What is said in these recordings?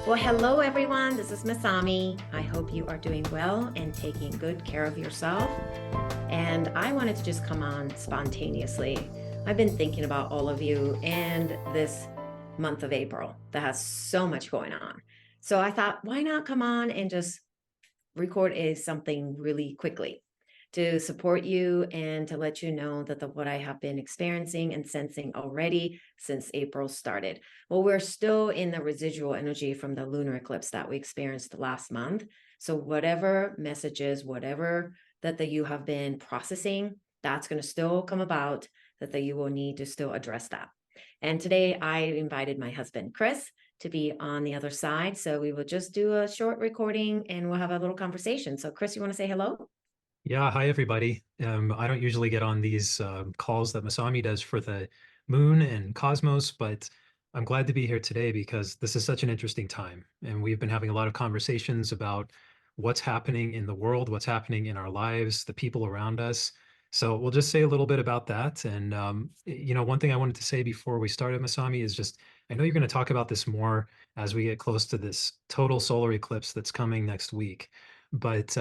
Well, hello everyone. This is Masami. I hope you are doing well and taking good care of yourself. And I wanted to just come on spontaneously. I've been thinking about all of you and this month of April that has so much going on. So I thought, why not come on and just record something really quickly to support you and to let you know that what I have been experiencing and sensing already since April started. Well, we're still in the residual energy from the lunar eclipse that we experienced last month. So whatever messages, whatever that you have been processing, that's going to still come about, that you will need to still address that. And today I invited my husband, Chris, to be on the other side. So we will just do a short recording and we'll have a little conversation. So Chris, you want to say hello? Yeah, hi everybody. I don't usually get on these calls that Masami does for the moon and cosmos, but I'm glad to be here today because this is such an interesting time. And we've been having a lot of conversations about what's happening in the world, what's happening in our lives, the people around us. So we'll just say a little bit about that. And, one thing I wanted to say before we started, Masami, is just I know you're going to talk about this more as we get close to this total solar eclipse that's coming next week. But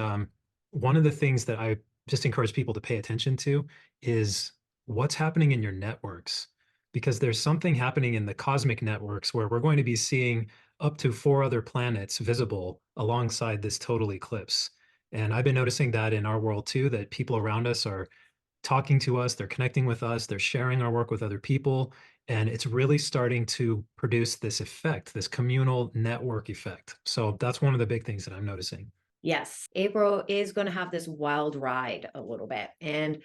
one of the things that I just encourage people to pay attention to is what's happening in your networks, because there's something happening in the cosmic networks where we're going to be seeing up to 4 other planets visible alongside this total eclipse. And I've been noticing that in our world too, that people around us are talking to us, they're connecting with us, they're sharing our work with other people. And it's really starting to produce this effect, this communal network effect. So that's one of the big things that I'm noticing. Yes, April is going to have this wild ride a little bit. And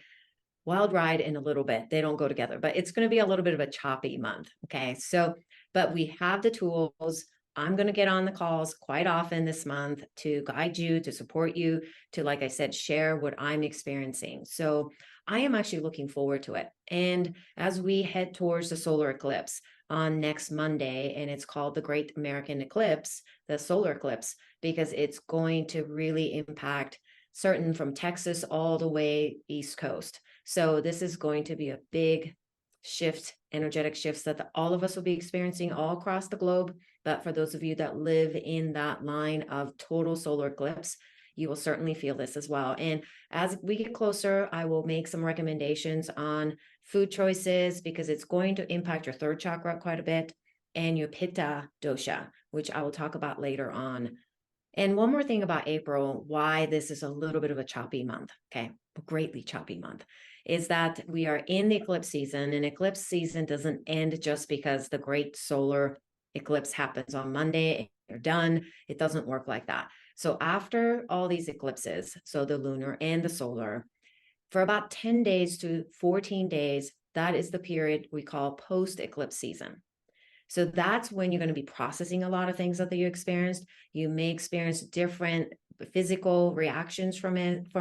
wild ride and a little bit, they don't go together, but it's going to be a little bit of a choppy month. Okay. So, but we have the tools. I'm going to get on the calls quite often this month to guide you, to support you, to, like I said, share what I'm experiencing. So I am actually looking forward to it. And as we head towards the solar eclipse on next Monday, and it's called the Great American Eclipse, the solar eclipse, because it's going to really impact certain from Texas all the way East Coast. So this is going to be a big shift, energetic shifts that all of us will be experiencing all across the globe. But for those of you that live in that line of total solar eclipse, you will certainly feel this as well. And as we get closer, I will make some recommendations on food choices because it's going to impact your third chakra quite a bit and your pitta dosha, which I will talk about later on. And one more thing about April, why this is a little bit of a choppy month, okay, a greatly choppy month, is that we are in the eclipse season, and eclipse season doesn't end just because the great solar eclipse happens on Monday and you're done. It doesn't work like that. So after all these eclipses, so the lunar and the solar, for about 10 days to 14 days, that is the period we call post-eclipse season. So that's when you're going to be processing a lot of things that you experienced. You may experience different physical reactions from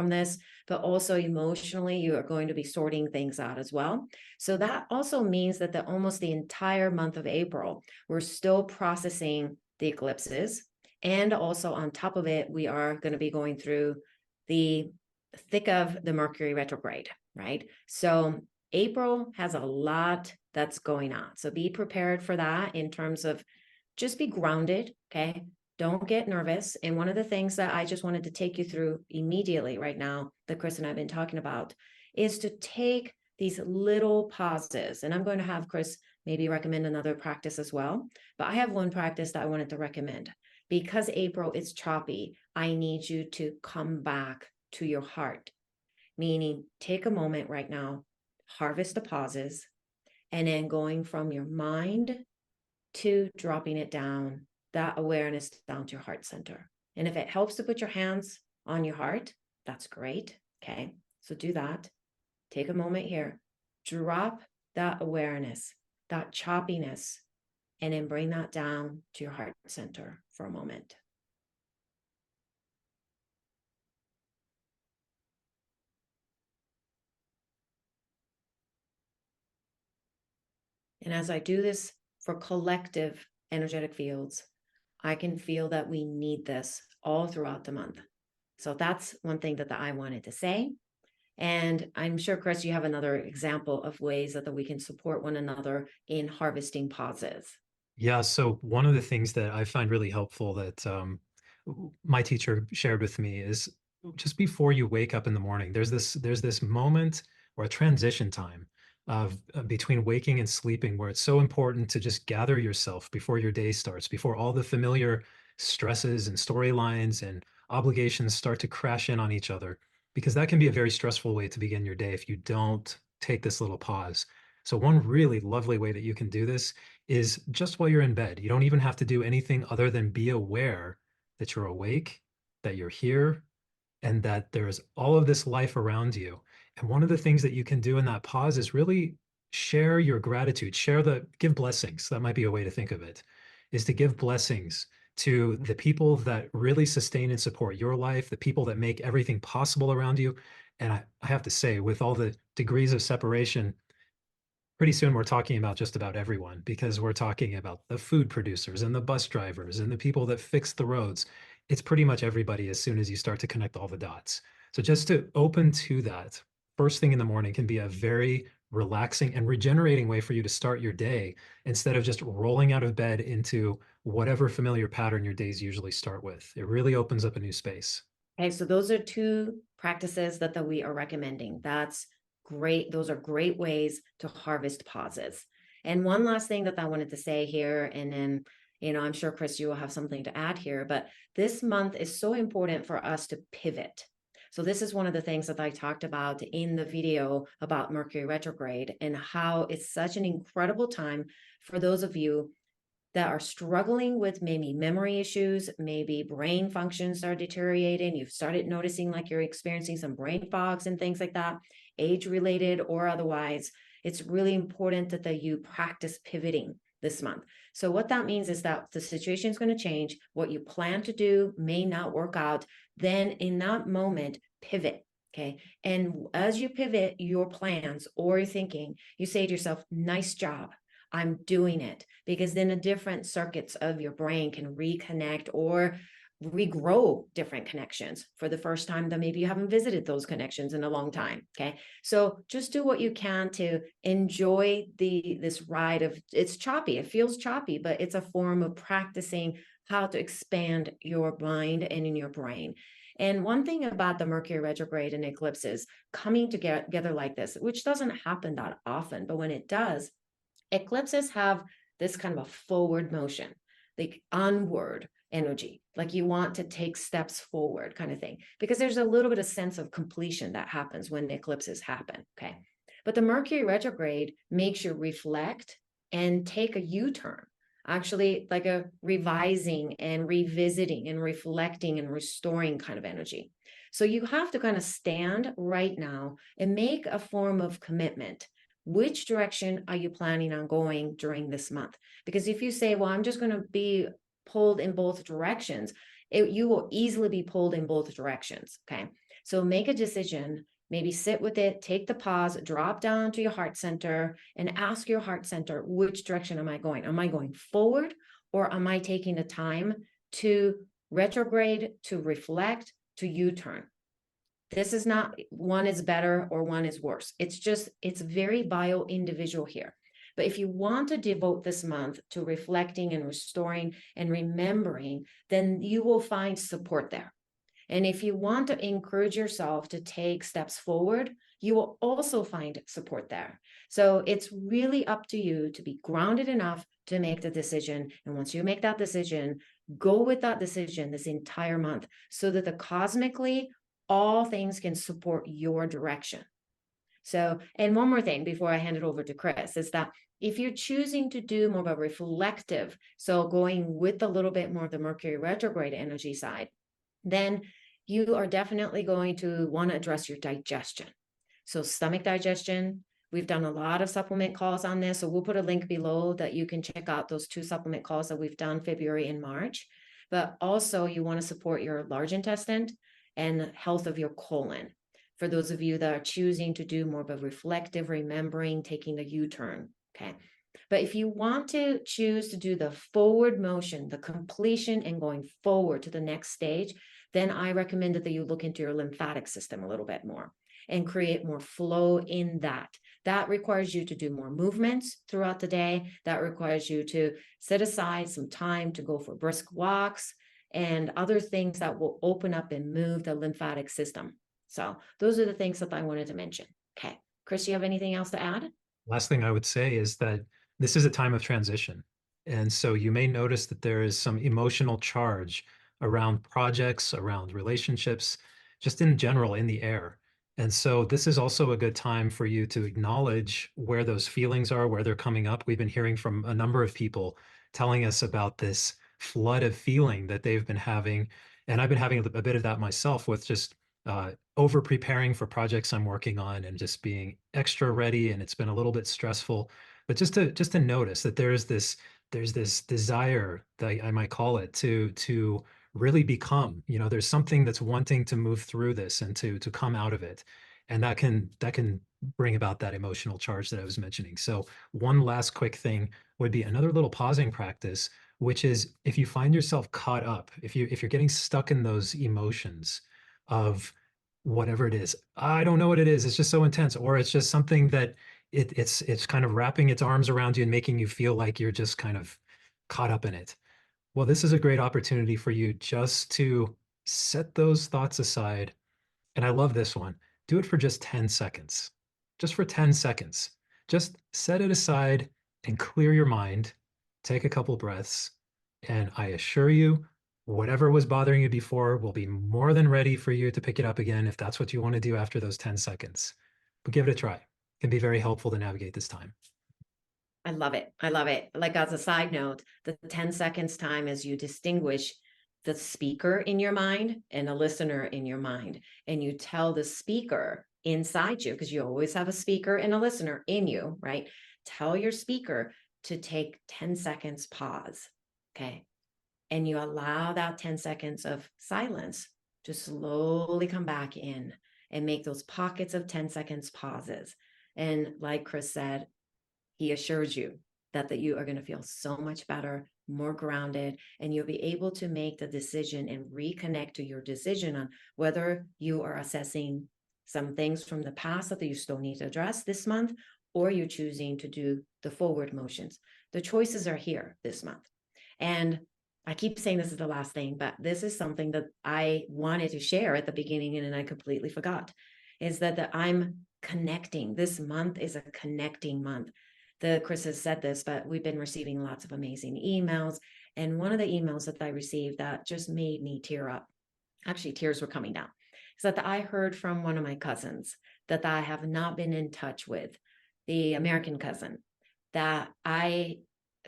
this, but also emotionally, you are going to be sorting things out as well. So that also means that almost the entire month of April, we're still processing the eclipses. And also on top of it, we are going to be going through the thick of the Mercury retrograde, right? So April has a lot that's going on. So be prepared for that in terms of just be grounded, okay? Don't get nervous. And one of the things that I just wanted to take you through immediately right now that Chris and I have been talking about is to take these little pauses. And I'm going to have Chris maybe recommend another practice as well. But I have one practice that I wanted to recommend. Because April is choppy, I need you to come back to your heart, meaning take a moment right now, harvest the pauses, and then going from your mind to dropping it down, that awareness down to your heart center. And if it helps to put your hands on your heart, that's great. Okay. So do that. Take a moment here, drop that awareness, that choppiness, and then bring that down to your heart center for a moment. And as I do this for collective energetic fields, I can feel that we need this all throughout the month. So that's one thing that I wanted to say. And I'm sure, Chris, you have another example of ways that we can support one another in harvesting pauses. Yeah, so one of the things that I find really helpful that my teacher shared with me is just before you wake up in the morning, there's this moment or a transition time of between waking and sleeping where it's so important to just gather yourself before your day starts, before all the familiar stresses and storylines and obligations start to crash in on each other, because that can be a very stressful way to begin your day if you don't take this little pause. So one really lovely way that you can do this is just while you're in bed. You don't even have to do anything other than be aware that you're awake, that you're here, and that there's all of this life around you. And one of the things that you can do in that pause is really share your gratitude, give blessings. That might be a way to think of it, is to give blessings to the people that really sustain and support your life, the people that make everything possible around you. And I have to say, with all the degrees of separation, pretty soon we're talking about just about everyone, because we're talking about the food producers and the bus drivers and the people that fix the roads. It's pretty much everybody as soon as you start to connect all the dots. So just to open to that first thing in the morning can be a very relaxing and regenerating way for you to start your day instead of just rolling out of bed into whatever familiar pattern your days usually start with. It really opens up a new space. Okay, so those are two practices that we are recommending. That's great. Those are great ways to harvest pauses. And one last thing that I wanted to say here, and then, I'm sure Chris, you will have something to add here, but this month is so important for us to pivot. So this is one of the things that I talked about in the video about Mercury retrograde and how it's such an incredible time for those of you that are struggling with maybe memory issues, maybe brain functions are deteriorating. You've started noticing like you're experiencing some brain fogs and things like that, age related or otherwise. It's really important that you practice pivoting this month. So what that means is that the situation is going to change. What you plan to do may not work out. Then in that moment, pivot. Okay. And as you pivot your plans or your thinking, you say to yourself, nice job. I'm doing it, because then the different circuits of your brain can reconnect or regrow different connections for the first time that maybe you haven't visited those connections in a long time. Okay. So just do what you can to enjoy this ride of, it's choppy. It feels choppy, but it's a form of practicing how to expand your mind and in your brain. And one thing about the Mercury retrograde and eclipses coming together like this, which doesn't happen that often, but when it does, eclipses have this kind of a forward motion, like onward energy, like you want to take steps forward kind of thing, because there's a little bit of sense of completion that happens when the eclipses happen. Okay. But the Mercury retrograde makes you reflect and take a U-turn, actually like a revising and revisiting and reflecting and restoring kind of energy. So you have to kind of stand right now and make a form of commitment. Which direction are you planning on going during this month? Because if you say, well, I'm just going to be pulled in both directions, you will easily be pulled in both directions. Okay. So make a decision, maybe sit with it, take the pause, drop down to your heart center and ask your heart center, which direction am I going? Am I going forward, or am I taking the time to retrograde, to reflect, to U-turn? This is not one is better or one is worse. It's very bio individual here. But if you want to devote this month to reflecting and restoring and remembering, then you will find support there. And if you want to encourage yourself to take steps forward, you will also find support there. So it's really up to you to be grounded enough to make the decision. And once you make that decision, go with that decision this entire month so that the cosmically all things can support your direction. So, and one more thing before I hand it over to Chris is that if you're choosing to do more of a reflective, so going with a little bit more of the Mercury retrograde energy side, then you are definitely going to want to address your digestion. So stomach digestion, we've done a lot of supplement calls on this. So we'll put a link below that you can check out those 2 supplement calls that we've done February and March. But also you want to support your large intestine and health of your colon. For those of you that are choosing to do more of a reflective, remembering, taking a U-turn. Okay. But if you want to choose to do the forward motion, the completion and going forward to the next stage, then I recommend that you look into your lymphatic system a little bit more and create more flow in that. that requires you to do more movements throughout the day. That requires you to set aside some time to go for brisk walks and other things that will open up and move the lymphatic system. So those are the things that I wanted to mention. Okay. Chris, you have anything else to add? Last thing I would say is that this is a time of transition. And so you may notice that there is some emotional charge around projects, around relationships, just in general in the air. And so this is also a good time for you to acknowledge where those feelings are, where they're coming up. We've been hearing from a number of people telling us about this flood of feeling that they've been having. And I've been having a bit of that myself with just over preparing for projects I'm working on and just being extra ready. And it's been a little bit stressful, but just to notice that there's this desire that I might call it to really become, there's something that's wanting to move through this and to come out of it. And that can bring about that emotional charge that I was mentioning. So one last quick thing would be another little pausing practice, which is if you find yourself caught up, if you're getting stuck in those emotions of whatever it is, I don't know what it is, it's just so intense, or it's just something that it's kind of wrapping its arms around you and making you feel like you're just kind of caught up in it. Well, this is a great opportunity for you just to set those thoughts aside. And I love this one. Do it for just 10 seconds. Just for 10 seconds. Just set it aside and clear your mind. Take a couple breaths. And I assure you, whatever was bothering you before will be more than ready for you to pick it up again if that's what you want to do after those 10 seconds. But give it a try. It can be very helpful to navigate this time. I love it. I love it. Like as a side note, the 10 seconds time as you distinguish the speaker in your mind and the listener in your mind. And you tell the speaker inside you, because you always have a speaker and a listener in you, right? Tell your speaker to take 10 seconds pause. Okay. And you allow that 10 seconds of silence to slowly come back in and make those pockets of 10 seconds pauses. And like Chris said, he assures you that you are going to feel so much better, more grounded, and you'll be able to make the decision and reconnect to your decision on whether you are assessing some things from the past that you still need to address this month, or you're choosing to do the forward motions. The choices are here this month. And I keep saying this is the last thing, but this is something that I wanted to share at the beginning and I completely forgot, is that I'm connecting. This month is a connecting month. Chris has said this, but we've been receiving lots of amazing emails. And one of the emails that I received that just made me tear up, actually tears were coming down, is that I heard from one of my cousins that I have not been in touch with, the American cousin, that I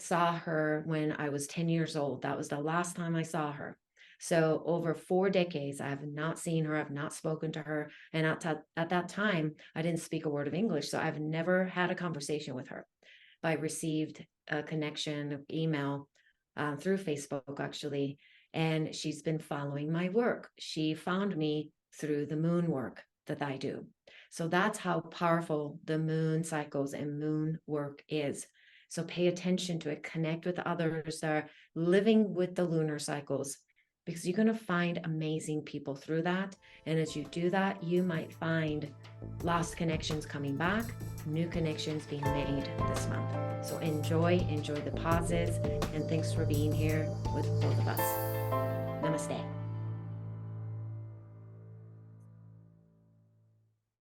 saw her when I was 10 years old. That was the last time I saw her. So over 4 decades, I have not seen her. I've not spoken to her. And at that time, I didn't speak a word of English. So I've never had a conversation with her. But I received a connection email through Facebook, actually. And she's been following my work. She found me through the moon work that I do. So that's how powerful the moon cycles and moon work is. So pay attention to it, connect with others that are living with the lunar cycles, because you're going to find amazing people through that. And as you do that, you might find lost connections coming back, new connections being made this month. So enjoy the pauses, and thanks for being here with both of us. Namaste.